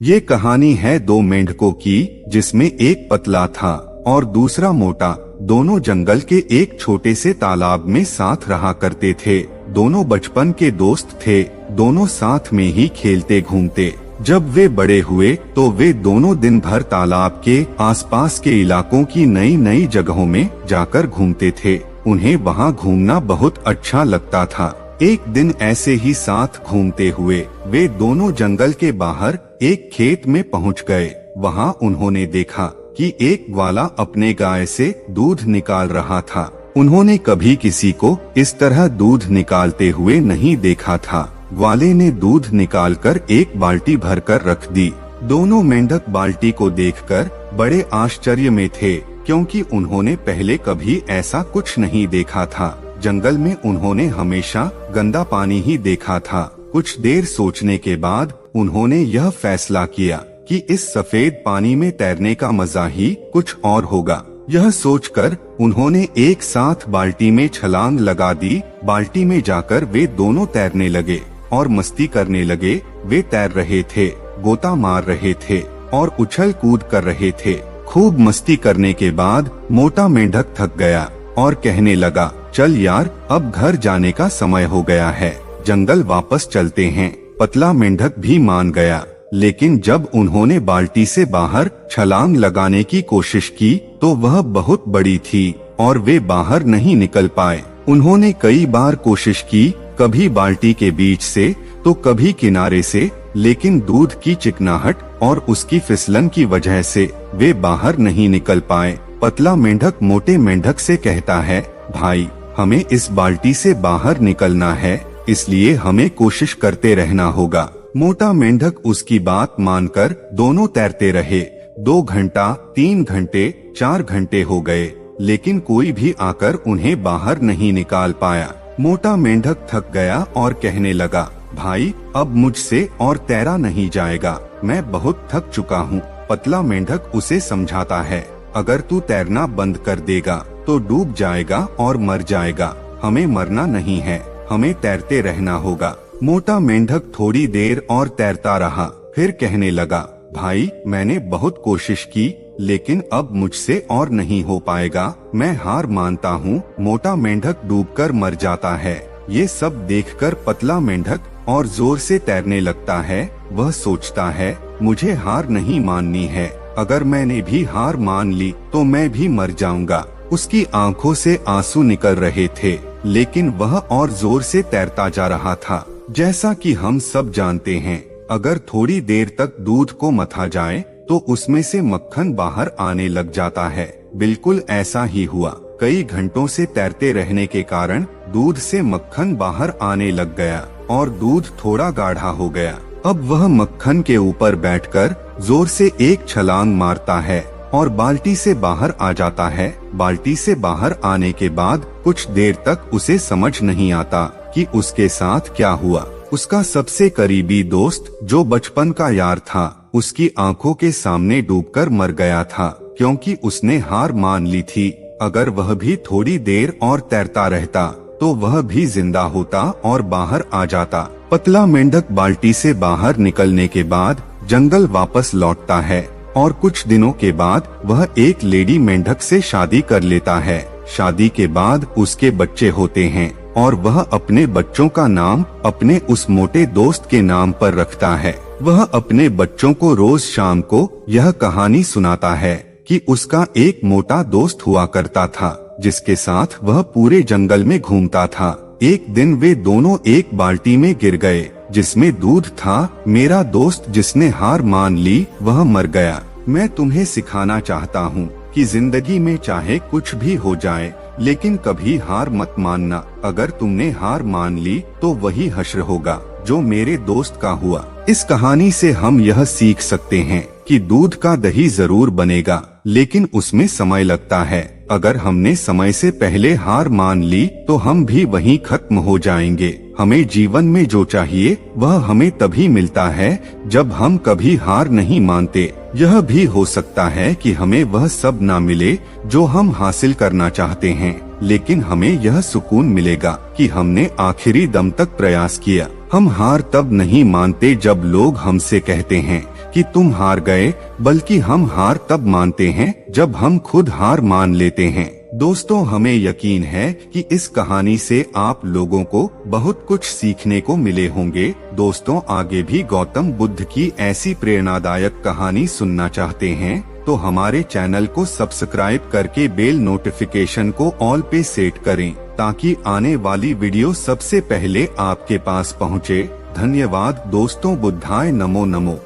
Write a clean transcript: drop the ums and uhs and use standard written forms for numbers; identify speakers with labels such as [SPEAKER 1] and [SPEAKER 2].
[SPEAKER 1] ये कहानी है दो मेंढकों की, जिसमें एक पतला था और दूसरा मोटा। दोनों जंगल के एक छोटे से तालाब में साथ रहा करते थे। दोनों बचपन के दोस्त थे। दोनों साथ में ही खेलते घूमते। जब वे बड़े हुए तो वे दोनों दिन भर तालाब के आसपास के इलाकों की नई नई जगहों में जाकर घूमते थे। उन्हें वहाँ घूमना बहुत अच्छा लगता था। एक दिन ऐसे ही साथ घूमते हुए वे दोनों जंगल के बाहर एक खेत में पहुंच गए। वहां उन्होंने देखा कि एक ग्वाला अपने गाय से दूध निकाल रहा था। उन्होंने कभी किसी को इस तरह दूध निकालते हुए नहीं देखा था। ग्वाले ने दूध निकालकर एक बाल्टी भरकर रख दी। दोनों मेंढक बाल्टी को देखकर बड़े आश्चर्य में थे, क्योंकि उन्होंने पहले कभी ऐसा कुछ नहीं देखा था। जंगल में उन्होंने हमेशा गंदा पानी ही देखा था। कुछ देर सोचने के बाद उन्होंने यह फैसला किया कि इस सफेद पानी में तैरने का मजा ही कुछ और होगा। यह सोचकर उन्होंने एक साथ बाल्टी में छलांग लगा दी। बाल्टी में जाकर वे दोनों तैरने लगे और मस्ती करने लगे। वे तैर रहे थे, गोता मार रहे थे और उछल कूद कर रहे थे। खूब मस्ती करने के बाद मोटा मेंढक थक गया और कहने लगा, चल यार, अब घर जाने का समय हो गया है, जंगल वापस चलते हैं। पतला मेंढक भी मान गया, लेकिन जब उन्होंने बाल्टी से बाहर छलांग लगाने की कोशिश की तो वह बहुत बड़ी थी और वे बाहर नहीं निकल पाए। उन्होंने कई बार कोशिश की, कभी बाल्टी के बीच से तो कभी किनारे से, लेकिन दूध की चिकनाहट और उसकी फिसलन की वजह से वे बाहर नहीं निकल पाए। पतला मेंढक मोटे मेंढक से कहता है, भाई, हमें इस बाल्टी से बाहर निकलना है, इसलिए हमें कोशिश करते रहना होगा। मोटा मेंढक उसकी बात मानकर दोनों तैरते रहे। 2 घंटा, 3 घंटे, 4 घंटे हो गए, लेकिन कोई भी आकर उन्हें बाहर नहीं निकाल पाया। मोटा मेंढक थक गया और कहने लगा, भाई, अब मुझसे और तैरा नहीं जाएगा, मैं बहुत थक चुका हूँ। पतला मेंढक उसे समझाता है, अगर तू तैरना बंद कर देगा तो डूब जाएगा और मर जाएगा। हमें मरना नहीं है, हमें तैरते रहना होगा। मोटा मेंढक थोड़ी देर और तैरता रहा, फिर कहने लगा, भाई, मैंने बहुत कोशिश की, लेकिन अब मुझसे और नहीं हो पाएगा, मैं हार मानता हूँ। मोटा मेंढक डूबकर मर जाता है। ये सब देखकर पतला मेंढक और जोर से तैरने लगता है। वह सोचता है, मुझे हार नहीं माननी है, अगर मैंने भी हार मान ली तो मैं भी मर जाऊंगा। उसकी आंखों से आंसू निकल रहे थे, लेकिन वह और जोर से तैरता जा रहा था। जैसा कि हम सब जानते हैं, अगर थोड़ी देर तक दूध को मथा जाए तो उसमें से मक्खन बाहर आने लग जाता है। बिल्कुल ऐसा ही हुआ। कई घंटों से तैरते रहने के कारण दूध से मक्खन बाहर आने लग गया और दूध थोड़ा गाढ़ा हो गया। अब वह मक्खन के ऊपर बैठकर जोर से एक छलांग मारता है और बाल्टी से बाहर आ जाता है। बाल्टी से बाहर आने के बाद कुछ देर तक उसे समझ नहीं आता कि उसके साथ क्या हुआ। उसका सबसे करीबी दोस्त, जो बचपन का यार था, उसकी आंखों के सामने डूबकर मर गया था, क्योंकि उसने हार मान ली थी। अगर वह भी थोड़ी देर और तैरता रहता तो वह भी जिंदा होता और बाहर आ जाता। पतला मेंढक बाल्टी से बाहर निकलने के बाद जंगल वापस लौटता है और कुछ दिनों के बाद वह एक लेडी मेंढक से शादी कर लेता है। शादी के बाद उसके बच्चे होते हैं और वह अपने बच्चों का नाम अपने उस मोटे दोस्त के नाम पर रखता है। वह अपने बच्चों को रोज शाम को यह कहानी सुनाता है कि उसका एक मोटा दोस्त हुआ करता था, जिसके साथ वह पूरे जंगल में घूमता था। एक दिन वे दोनों एक बाल्टी में गिर गए, जिसमें दूध था। मेरा दोस्त जिसने हार मान ली वह मर गया। मैं तुम्हें सिखाना चाहता हूँ कि जिंदगी में चाहे कुछ भी हो जाए, लेकिन कभी हार मत मानना। अगर तुमने हार मान ली तो वही हश्र होगा जो मेरे दोस्त का हुआ। इस कहानी से हम यह सीख सकते हैं कि दूध का दही जरूर बनेगा, लेकिन उसमें समय लगता है। अगर हमने समय से पहले हार मान ली तो हम भी वहीं खत्म हो जाएंगे। हमें जीवन में जो चाहिए वह हमें तभी मिलता है जब हम कभी हार नहीं मानते। यह भी हो सकता है कि हमें वह सब ना मिले जो हम हासिल करना चाहते हैं, लेकिन हमें यह सुकून मिलेगा कि हमने आखिरी दम तक प्रयास किया। हम हार तब नहीं मानते जब लोग हमसे कहते हैं कि तुम हार गए, बल्कि हम हार तब मानते हैं जब हम खुद हार मान लेते हैं। दोस्तों, हमें यकीन है कि इस कहानी से आप लोगों को बहुत कुछ सीखने को मिले होंगे। दोस्तों, आगे भी गौतम बुद्ध की ऐसी प्रेरणादायक कहानी सुनना चाहते हैं तो हमारे चैनल को सब्सक्राइब करके बेल नोटिफिकेशन को ऑल पे सेट करें, ताकि आने वाली वीडियो सबसे पहले आपके पास पहुंचे। धन्यवाद दोस्तों। बुद्धाय नमो नमो।